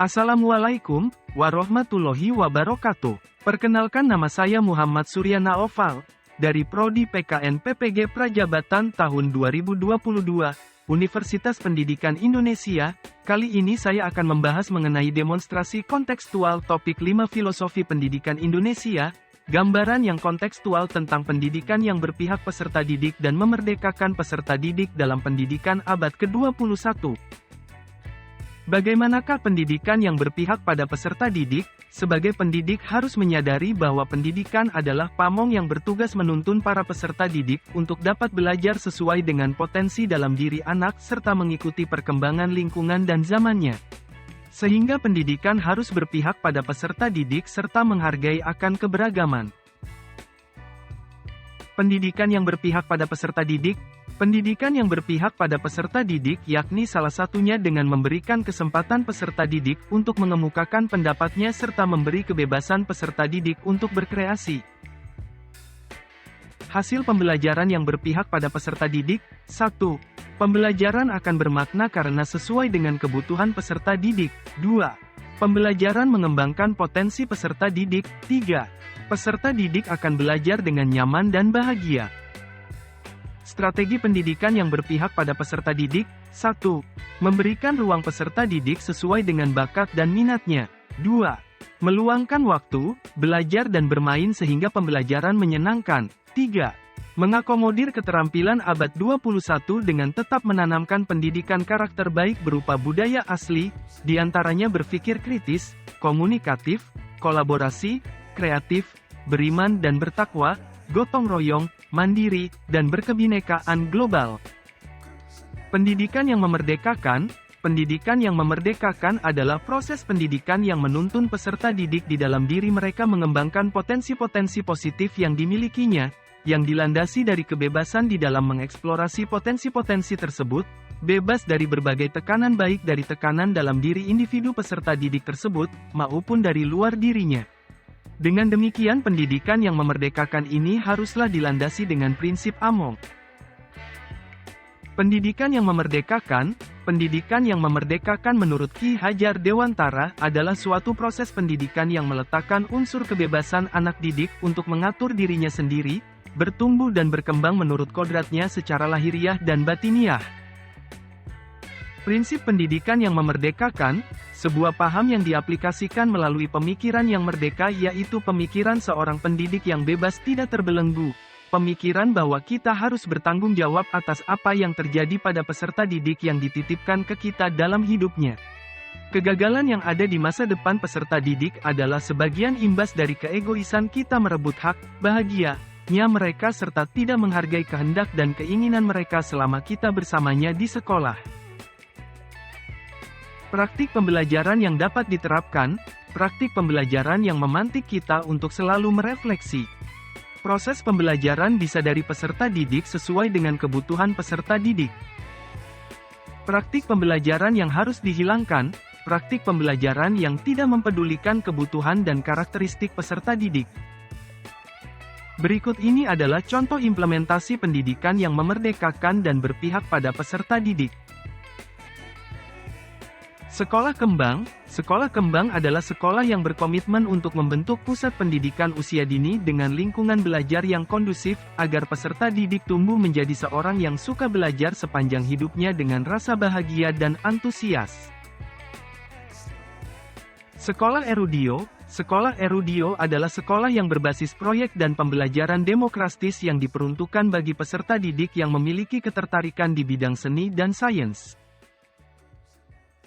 Assalamualaikum warahmatullahi wabarakatuh. Perkenalkan, nama saya Muhammad Suryana Oval, dari Prodi PKN PPG Prajabatan tahun 2022, Universitas Pendidikan Indonesia. Kali ini saya akan membahas mengenai demonstrasi kontekstual topik 5 Filosofi Pendidikan Indonesia, gambaran yang kontekstual tentang pendidikan yang berpihak peserta didik dan memerdekakan peserta didik dalam pendidikan abad ke-21. Bagaimanakah pendidikan yang berpihak pada peserta didik? Sebagai pendidik harus menyadari bahwa pendidikan adalah pamong yang bertugas menuntun para peserta didik untuk dapat belajar sesuai dengan potensi dalam diri anak serta mengikuti perkembangan lingkungan dan zamannya. Sehingga pendidikan harus berpihak pada peserta didik serta menghargai akan keberagaman. Pendidikan yang berpihak pada peserta didik. Pendidikan yang berpihak pada peserta didik yakni salah satunya dengan memberikan kesempatan peserta didik untuk mengemukakan pendapatnya serta memberi kebebasan peserta didik untuk berkreasi. Hasil pembelajaran yang berpihak pada peserta didik. 1. Pembelajaran akan bermakna karena sesuai dengan kebutuhan peserta didik. 2. Pembelajaran mengembangkan potensi peserta didik. 3. Peserta didik akan belajar dengan nyaman dan bahagia. Strategi pendidikan yang berpihak pada peserta didik. 1. Memberikan ruang peserta didik sesuai dengan bakat dan minatnya. 2. Meluangkan waktu, belajar dan bermain sehingga pembelajaran menyenangkan. 3. Mengakomodir keterampilan abad 21 dengan tetap menanamkan pendidikan karakter baik berupa budaya asli, diantaranya berpikir kritis, komunikatif, kolaborasi, kreatif, beriman dan bertakwa, gotong royong, mandiri, dan berkebinekaan global. Pendidikan yang memerdekakan. Pendidikan yang memerdekakan adalah proses pendidikan yang menuntun peserta didik di dalam diri mereka mengembangkan potensi-potensi positif yang dimilikinya, yang dilandasi dari kebebasan di dalam mengeksplorasi potensi-potensi tersebut, bebas dari berbagai tekanan baik dari tekanan dalam diri individu peserta didik tersebut, maupun dari luar dirinya. Dengan demikian pendidikan yang memerdekakan ini haruslah dilandasi dengan prinsip AMONG. Pendidikan yang memerdekakan. Pendidikan yang memerdekakan menurut Ki Hajar Dewantara adalah suatu proses pendidikan yang meletakkan unsur kebebasan anak didik untuk mengatur dirinya sendiri, bertumbuh dan berkembang menurut kodratnya secara lahiriah dan batiniah. Prinsip pendidikan yang memerdekakan, sebuah paham yang diaplikasikan melalui pemikiran yang merdeka, yaitu pemikiran seorang pendidik yang bebas tidak terbelenggu. Pemikiran bahwa kita harus bertanggung jawab atas apa yang terjadi pada peserta didik yang dititipkan ke kita dalam hidupnya. Kegagalan yang ada di masa depan peserta didik adalah sebagian imbas dari keegoisan kita merebut hak, bahagianya mereka serta tidak menghargai kehendak dan keinginan mereka selama kita bersamanya di sekolah. Praktik pembelajaran yang dapat diterapkan. Praktik pembelajaran yang memantik kita untuk selalu merefleksi. Proses pembelajaran bisa dari peserta didik sesuai dengan kebutuhan peserta didik. Praktik pembelajaran yang harus dihilangkan. Praktik pembelajaran yang tidak mempedulikan kebutuhan dan karakteristik peserta didik. Berikut ini adalah contoh implementasi pendidikan yang memerdekakan dan berpihak pada peserta didik. Sekolah Kembang. Sekolah Kembang adalah sekolah yang berkomitmen untuk membentuk pusat pendidikan usia dini dengan lingkungan belajar yang kondusif, agar peserta didik tumbuh menjadi seorang yang suka belajar sepanjang hidupnya dengan rasa bahagia dan antusias. Sekolah Erudio. Sekolah Erudio adalah sekolah yang berbasis proyek dan pembelajaran demokratis yang diperuntukkan bagi peserta didik yang memiliki ketertarikan di bidang seni dan sains.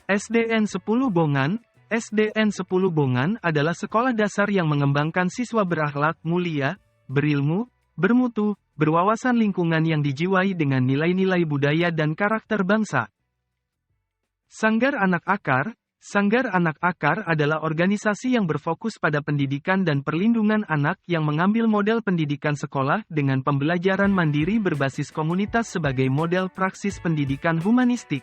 SDN 10 Bongan. SDN 10 Bongan adalah sekolah dasar yang mengembangkan siswa berakhlak mulia, berilmu, bermutu, berwawasan lingkungan yang dijiwai dengan nilai-nilai budaya dan karakter bangsa. Sanggar Anak Akar. Sanggar Anak Akar adalah organisasi yang berfokus pada pendidikan dan perlindungan anak yang mengambil model pendidikan sekolah dengan pembelajaran mandiri berbasis komunitas sebagai model praksis pendidikan humanistik.